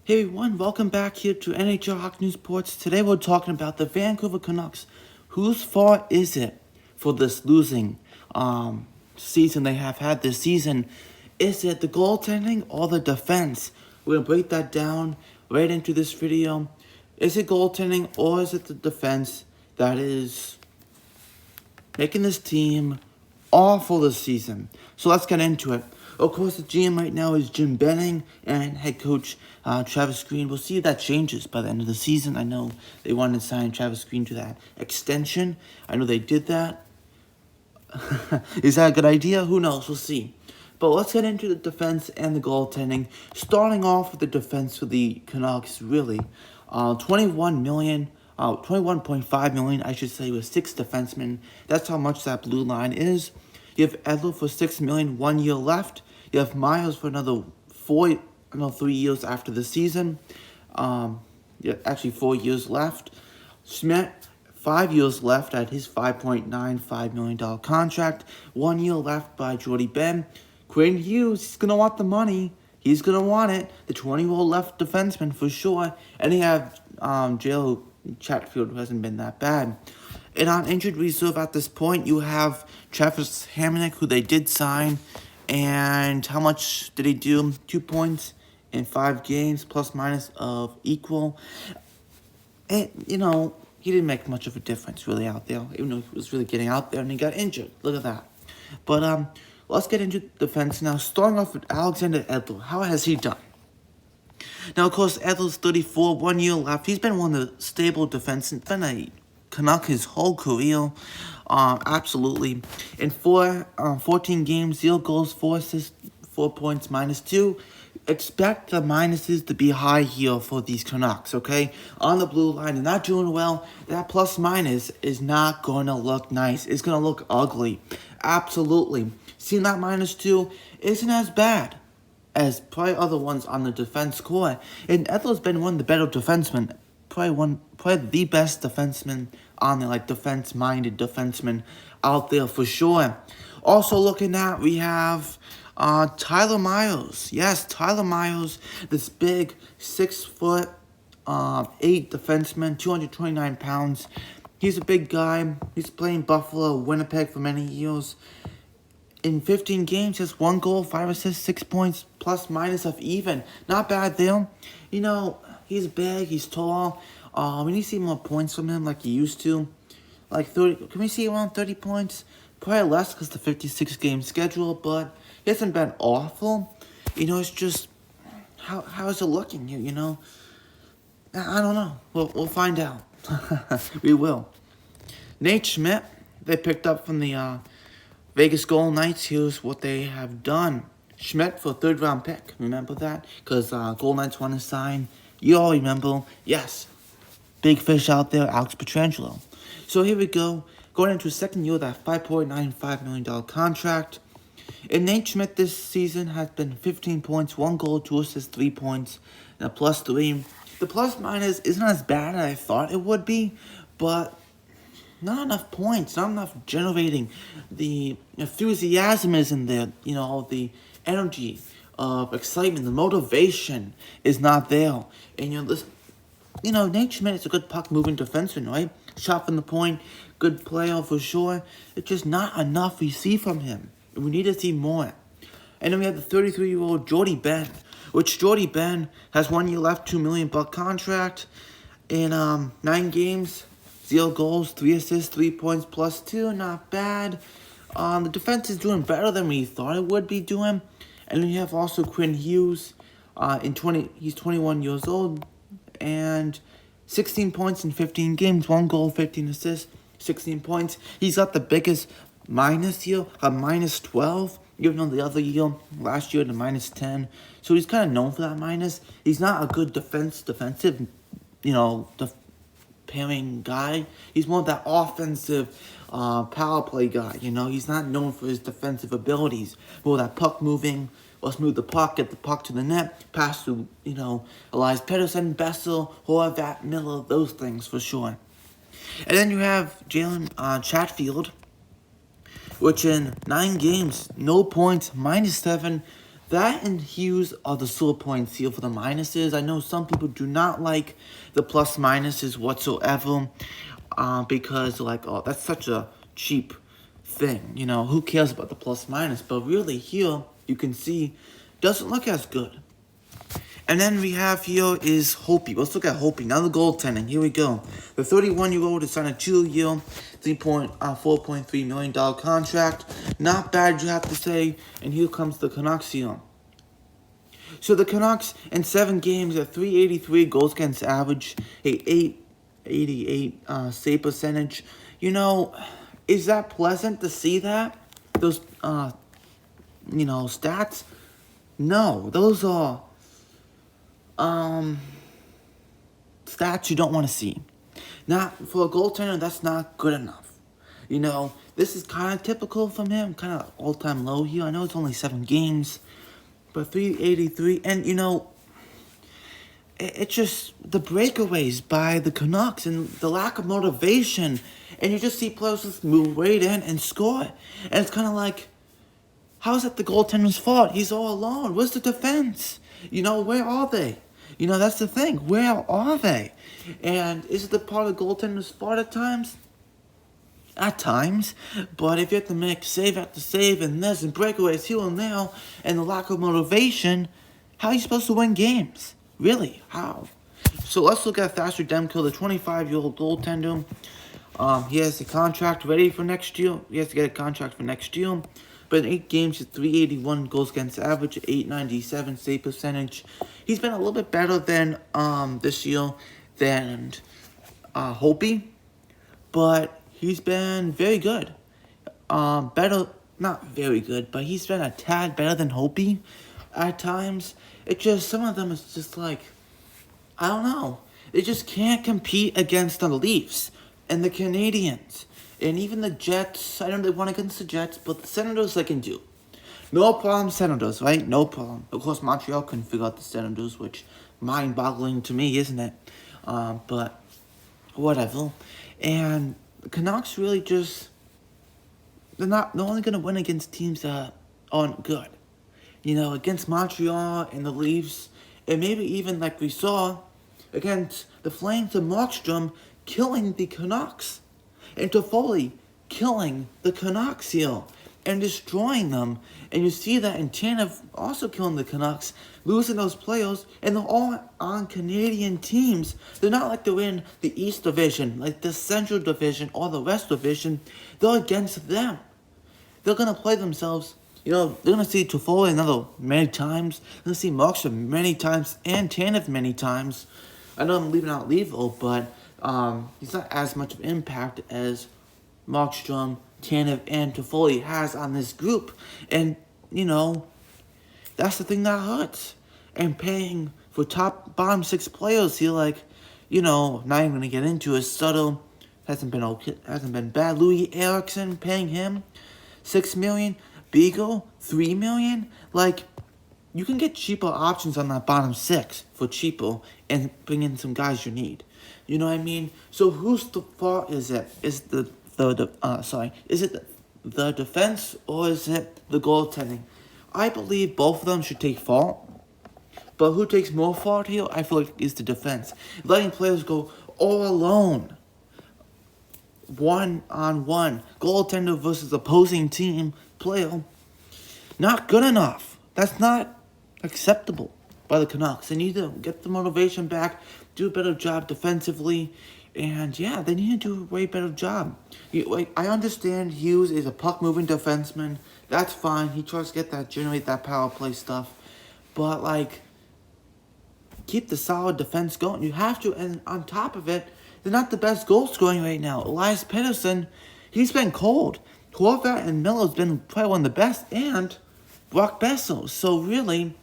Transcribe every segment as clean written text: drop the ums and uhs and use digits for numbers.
Hey everyone, welcome back here to NHL Hockey News Sports. Today we're talking about the Vancouver Canucks. Whose fault is it for this losing season they have had this season? Is it the goaltending or the defense? We're going to break that down right into this video. Is it goaltending or is it the defense that is making this team awful this season? So let's get into it. Of course, the GM right now is Jim Benning and head coach Travis Green. We'll see if that changes by the end of the season. I know they wanted to sign Travis Green to that extension. I know they did that. Is that a good idea? Who knows? We'll see. But let's get into the defense and the goaltending. Starting off with the defense for the Canucks, really. 21.5 million, I should say, with 6 defensemen. That's how much that blue line is. You have Edler for $6 million, 1 year left. You have Miles for another 3 years after the season. Actually 4 years left. Schmidt, 5 years left at his $5.95 million contract. 1 year left by Jordy Ben. Quinn Hughes, he's going to want the money. He's going to want it. The 20-year-old left defenseman for sure. And you have Jalen Chatfield, who hasn't been that bad. And on injured reserve at this point, you have Travis Hamonic, who they did sign. And how much did he do? 2 points in 5 games, plus minus of equal. And, he didn't make much of a difference really out there, even though he was really getting out there and he got injured. Look at that. But let's get into defense now. Starting off with Alexander Edler. How has he done? Now, of course, Edler's 34, 1 year left. He's been one of the stable defensemen, been a Canuck his whole career. Absolutely. In 14 games, 0 goals, 4 assists, 4 points, -2. Expect the minuses to be high here for these Canucks, okay? On the blue line, they're not doing well. That plus minus is not going to look nice. It's going to look ugly. Absolutely. Seeing that -2 isn't as bad as probably other ones on the defense core. And Edler's been one of the better defensemen. Probably the best defenseman on the defense-minded defenseman out there for sure. Also looking at, we have Tyler Myers. Yes, Tyler Myers, this big 6'8" defenseman, 229 pounds. He's a big guy. He's playing Buffalo, Winnipeg for many years. In 15 games, just 1 goal, 5 assists, 6 points, plus minus of even. Not bad there. He's big, he's tall. We need to see more points from him like he used to. Like 30, can we see around 30 points? Probably less because the 56-game schedule, but he hasn't been awful. It's just, how is it looking here, I don't know. We'll find out. We will. Nate Schmidt, they picked up from the Vegas Golden Knights. Here's what they have done. Schmidt for a 3rd-round pick. Remember that? Because Golden Knights want to sign. You all remember. Yes. Big fish out there, Alex Pietrangelo. So here we go. Going into his 2nd year, that $5.95 million contract. And Nate Schmidt this season has been 15 points, 1 goal, 2 assists, 3 points, and a +3. The plus minus isn't as bad as I thought it would be, but not enough points, not enough generating. The enthusiasm isn't there, the energy of excitement, the motivation is not there. And Nate Schmidt is a good puck-moving defenseman, right? Shot from the point, good player for sure. It's just not enough we see from him. We need to see more. And then we have the 33-year-old Jordy Ben, which Jordy Ben has 1 year left, $2 million contract. In 9 games, 0 goals, 3 assists, 3 points, +2, not bad. The defense is doing better than we thought it would be doing. And then you have also Quinn Hughes. He's 21 years old. And 16 points in 15 games, 1 goal, 15 assists, 16 points. He's got the biggest minus here, a -12. Even though the other year, last year, the -10. So he's kind of known for that minus. He's not a good defensive, pairing guy. He's more of that offensive power play guy. He's not known for his defensive abilities. More that puck moving. Let's move the puck, get the puck to the net, pass to, Elias Pettersson, Bessel, Horvat, Miller, those things for sure. And then you have Jalen Chatfield, which in 9 games, no points, -7. That and Hughes are the sore points here for the minuses. I know some people do not like the plus minuses whatsoever, because they're like, oh, that's such a cheap thing. You know, who cares about the plus minus? But really here, you can see, doesn't look as good. And then we have here is Hopi. Let's look at Hopi. Now the goaltending. Here we go. The 31-year-old is signed a 2-year, $4.3 million contract. Not bad, you have to say. And here comes the Canucks here. So the Canucks in 7 games at .383 goals against average, a .888 save percentage. You know, is that pleasant to see that? Those stats? No, those are stats you don't want to see. Not for a goaltender, that's not good enough. You know, this is kind of typical from him, kind of all-time low here. I know it's only 7 games, but .383, and you know, it's just the breakaways by the Canucks and the lack of motivation, and you just see players just move right in and score, and it's kind of like, how is that the goaltender's fault? He's all alone. Where's the defense? You know, where are they? You know, that's the thing. Where are they? And is it the part of the goaltender's fault at times? At times. But if you have to make save after save and this and breakaways here and there and the lack of motivation, how are you supposed to win games? Really? How? So let's look at Thatcher Demko, the 25-year-old goaltender. He has a contract ready for next year. He has to get a contract for next year. But in 8 games, he's .381 goals against average, .897 save percentage. He's been a little bit better than this year than Hopi, but he's been very good. Better, not very good, but he's been a tad better than Hopi at times. It just, some of them is just like, I don't know. They just can't compete against the Leafs and the Canadians. And even the Jets, I don't really want against the Jets, but the Senators they can do. No problem, Senators, right? No problem. Of course, Montreal couldn't figure out the Senators, which mind-boggling to me, isn't it? But whatever. And the Canucks really just, they're only going to win against teams that aren't good. You know, against Montreal and the Leafs, and maybe even like we saw against the Flames and Markstrom killing the Canucks. And Toffoli killing the Canucks here and destroying them. And you see that in Tanev also killing the Canucks, losing those players, and they're all on Canadian teams. They're not like they're in the East Division, like the Central Division or the West Division. They're against them. They're going to play themselves. You know, they're going to see Toffoli many times. They're going to see Markstrom many times and Tanev many times. I know I'm leaving out Levo, but he's not as much of an impact as Markstrom, Tanev, and Toffoli has on this group. And, you know, that's the thing that hurts. And paying for bottom 6 players here, like, you know, not even going to get into it. Sutter hasn't been bad. Louis Eriksson, paying him $6 million. Beagle, $3 million. Like, you can get cheaper options on that bottom 6 for cheaper and bring in some guys you need. You know what I mean? So whose fault is it? Is is it the defense or is it the goaltending? I believe both of them should take fault. But who takes more fault here? I feel like is the defense. Letting players go all alone. 1-on-1. Goaltender versus opposing team player. Not good enough. That's not acceptable by the Canucks. They need to get the motivation back, do a better job defensively, and yeah, they need to do a way better job. I understand Hughes is a puck-moving defenseman. That's fine. He tries to generate that power play stuff. But, like, keep the solid defense going. You have to, and on top of it, they're not the best goal scoring right now. Elias Pettersson, he's been cold. Horvat and Miller's been probably one of the best, and Brock Besser. So really,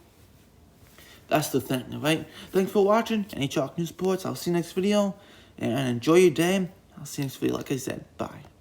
that's the thing, right? Thanks for watching. NHL News Sports. I'll see you next video. And enjoy your day. I'll see you next video. Like I said, bye.